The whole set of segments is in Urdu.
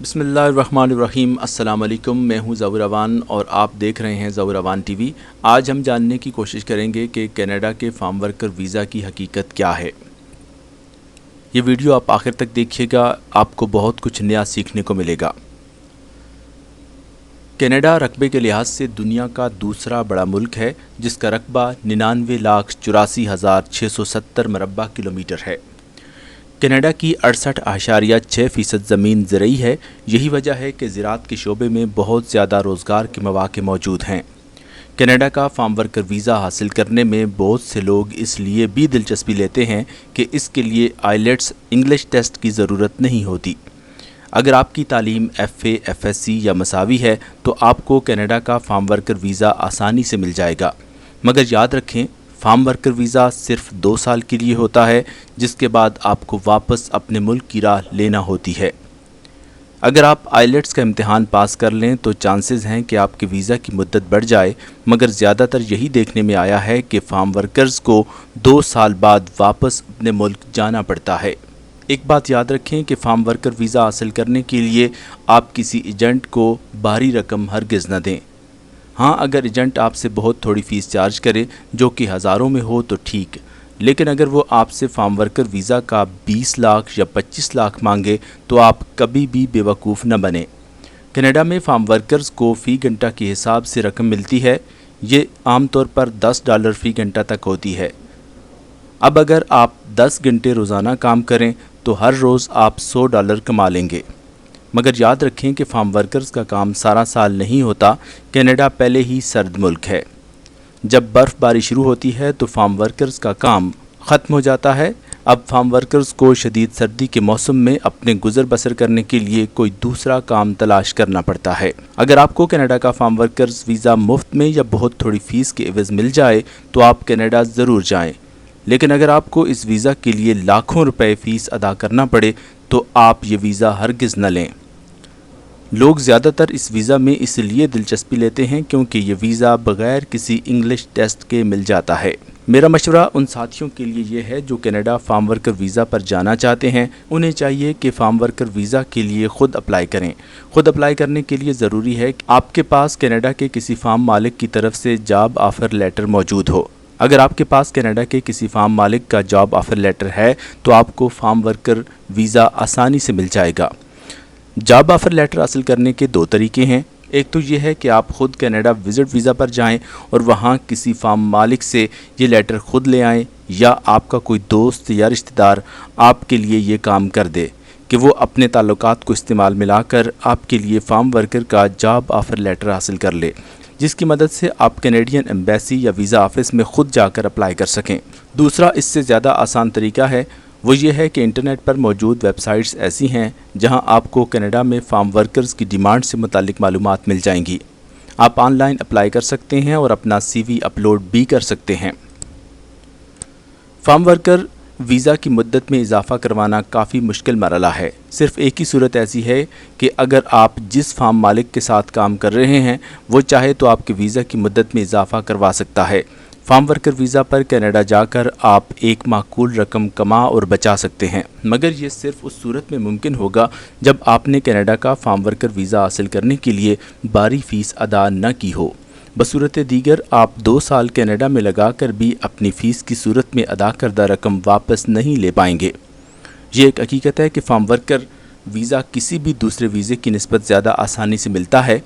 بسم اللہ الرحمن الرحیم۔ السلام علیکم، میں ہوں ظہور اوان اور آپ دیکھ رہے ہیں ظہور اوان ٹی وی۔ آج ہم جاننے کی کوشش کریں گے کہ کینیڈا کے فارم ورکر ویزا کی حقیقت کیا ہے۔ یہ ویڈیو آپ آخر تک دیکھیے گا، آپ کو بہت کچھ نیا سیکھنے کو ملے گا۔ کینیڈا رقبے کے لحاظ سے دنیا کا دوسرا بڑا ملک ہے، جس کا رقبہ 99,84,670 مربع کلومیٹر ہے۔ کینیڈا کی 68.6% زمین زرعی ہے۔ یہی وجہ ہے کہ زراعت کے شعبے میں بہت زیادہ روزگار کے مواقع موجود ہیں۔ کینیڈا کا فارم ورکر ویزا حاصل کرنے میں بہت سے لوگ اس لیے بھی دلچسپی لیتے ہیں کہ اس کے لیے آئیلیٹس انگلش ٹیسٹ کی ضرورت نہیں ہوتی۔ اگر آپ کی تعلیم FA، FSC یا مساوی ہے تو آپ کو کینیڈا کا فارم ورکر ویزا آسانی سے مل جائے گا، مگر یاد رکھیں فارم ورکر ویزا صرف 2 سال کے لیے ہوتا ہے، جس کے بعد آپ کو واپس اپنے ملک کی راہ لینا ہوتی ہے۔ اگر آپ آئیلیٹس کا امتحان پاس کر لیں تو چانسز ہیں کہ آپ کے ویزا کی مدت بڑھ جائے، مگر زیادہ تر یہی دیکھنے میں آیا ہے کہ فارم ورکرز کو 2 سال بعد واپس اپنے ملک جانا پڑتا ہے۔ ایک بات یاد رکھیں کہ فارم ورکر ویزا حاصل کرنے کے لیے آپ کسی ایجنٹ کو بھاری رقم ہرگز نہ دیں۔ ہاں، اگر ایجنٹ آپ سے بہت تھوڑی فیس چارج کرے جو کہ ہزاروں میں ہو تو ٹھیک، لیکن اگر وہ آپ سے فارم ورکر ویزا کا 20 لاکھ یا 25 لاکھ مانگے تو آپ کبھی بھی بے وقوف نہ بنیں۔ کینیڈا میں فارم ورکرز کو فی گھنٹہ کے حساب سے رقم ملتی ہے، یہ عام طور پر $10 فی گھنٹہ تک ہوتی ہے۔ اب اگر آپ 10 گھنٹے روزانہ کام کریں تو ہر روز آپ $100 کما لیں گے۔ مگر یاد رکھیں کہ فارم ورکرز کا کام سارا سال نہیں ہوتا۔ کینیڈا پہلے ہی سرد ملک ہے۔ جب برف باری شروع ہوتی ہے تو فارم ورکرز کا کام ختم ہو جاتا ہے۔ اب فارم ورکرز کو شدید سردی کے موسم میں اپنے گزر بسر کرنے کے لیے کوئی دوسرا کام تلاش کرنا پڑتا ہے۔ اگر آپ کو کینیڈا کا فارم ورکرز ویزا مفت میں یا بہت تھوڑی فیس کے عوض مل جائے تو آپ کینیڈا ضرور جائیں، لیکن اگر آپ کو اس ویزا کے لیے لاکھوں روپے فیس ادا کرنا پڑے تو آپ یہ ویزا ہرگز نہ لیں۔ لوگ زیادہ تر اس ویزا میں اس لیے دلچسپی لیتے ہیں کیونکہ یہ ویزا بغیر کسی انگلش ٹیسٹ کے مل جاتا ہے۔ میرا مشورہ ان ساتھیوں کے لیے یہ ہے جو کینیڈا فارم ورکر ویزا پر جانا چاہتے ہیں۔ انہیں چاہیے کہ فارم ورکر ویزا کے لیے خود اپلائی کریں۔ خود اپلائی کرنے کے لیے ضروری ہے کہ آپ کے پاس کینیڈا کے کسی فارم مالک کی طرف سے جاب آفر لیٹر موجود ہو۔ اگر آپ کے پاس کینیڈا کے کسی فارم مالک کا جاب آفر لیٹر ہے تو آپ کو فارم ورکر ویزا آسانی سے مل جائے گا۔ جاب آفر لیٹر حاصل کرنے کے 2 طریقے ہیں۔ ایک تو یہ ہے کہ آپ خود کینیڈا وزٹ ویزا پر جائیں اور وہاں کسی فارم مالک سے یہ لیٹر خود لے آئیں، یا آپ کا کوئی دوست یا رشتہ دار آپ کے لیے یہ کام کر دے کہ وہ اپنے تعلقات کو استعمال میں لا کر آپ کے لیے فارم ورکر کا جاب آفر لیٹر حاصل کر لے، جس کی مدد سے آپ کینیڈین ایمبیسی یا ویزا آفس میں خود جا کر اپلائی کر سکیں۔ دوسرا اس سے زیادہ آسان طریقہ ہے، وہ یہ ہے کہ انٹرنیٹ پر موجود ویب سائٹس ایسی ہیں جہاں آپ کو کینیڈا میں فارم ورکرز کی ڈیمانڈ سے متعلق معلومات مل جائیں گی۔ آپ آن لائن اپلائی کر سکتے ہیں اور اپنا CV اپلوڈ بھی کر سکتے ہیں۔ فارم ورکر ویزا کی مدت میں اضافہ کروانا کافی مشکل مرحلہ ہے۔ صرف ایک ہی صورت ایسی ہے کہ اگر آپ جس فارم مالک کے ساتھ کام کر رہے ہیں وہ چاہے تو آپ کے ویزا کی مدت میں اضافہ کروا سکتا ہے۔ فارم ورکر ویزا پر کینیڈا جا کر آپ ایک معقول رقم کما اور بچا سکتے ہیں، مگر یہ صرف اس صورت میں ممکن ہوگا جب آپ نے کینیڈا کا فارم ورکر ویزا حاصل کرنے کے لیے بھاری فیس ادا نہ کی ہو۔ بصورت دیگر آپ 2 سال کینیڈا میں لگا کر بھی اپنی فیس کی صورت میں ادا کردہ رقم واپس نہیں لے پائیں گے۔ یہ ایک حقیقت ہے کہ فارم ورکر ویزا کسی بھی دوسرے ویزے کی نسبت زیادہ آسانی سے ملتا ہے۔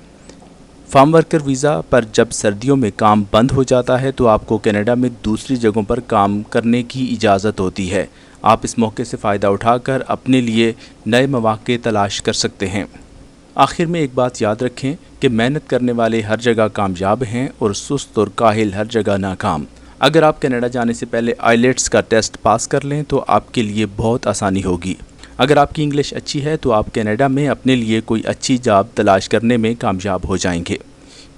فارم ورکر ویزا پر جب سردیوں میں کام بند ہو جاتا ہے تو آپ کو کینیڈا میں دوسری جگہوں پر کام کرنے کی اجازت ہوتی ہے۔ آپ اس موقع سے فائدہ اٹھا کر اپنے لیے نئے مواقع تلاش کر سکتے ہیں۔ آخر میں ایک بات یاد رکھیں کہ محنت کرنے والے ہر جگہ کامیاب ہیں اور سست اور کاہل ہر جگہ ناکام۔ اگر آپ کینیڈا جانے سے پہلے آئیلیٹس کا ٹیسٹ پاس کر لیں تو آپ کے لیے بہت آسانی ہوگی۔ اگر آپ کی انگلش اچھی ہے تو آپ کینیڈا میں اپنے لیے کوئی اچھی جاب تلاش کرنے میں کامیاب ہو جائیں گے۔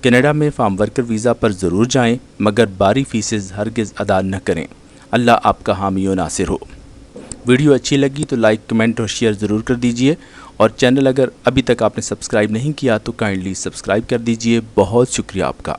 کینیڈا میں فارم ورکر ویزا پر ضرور جائیں، مگر بھاری فیسز ہرگز ادا نہ کریں۔ اللہ آپ کا حامی و ناصر ہو۔ ویڈیو اچھی لگی تو لائک، کمنٹ اور شیئر ضرور کر دیجئے، اور چینل اگر ابھی تک آپ نے سبسکرائب نہیں کیا تو کائنڈلی سبسکرائب کر دیجئے۔ بہت شکریہ آپ کا۔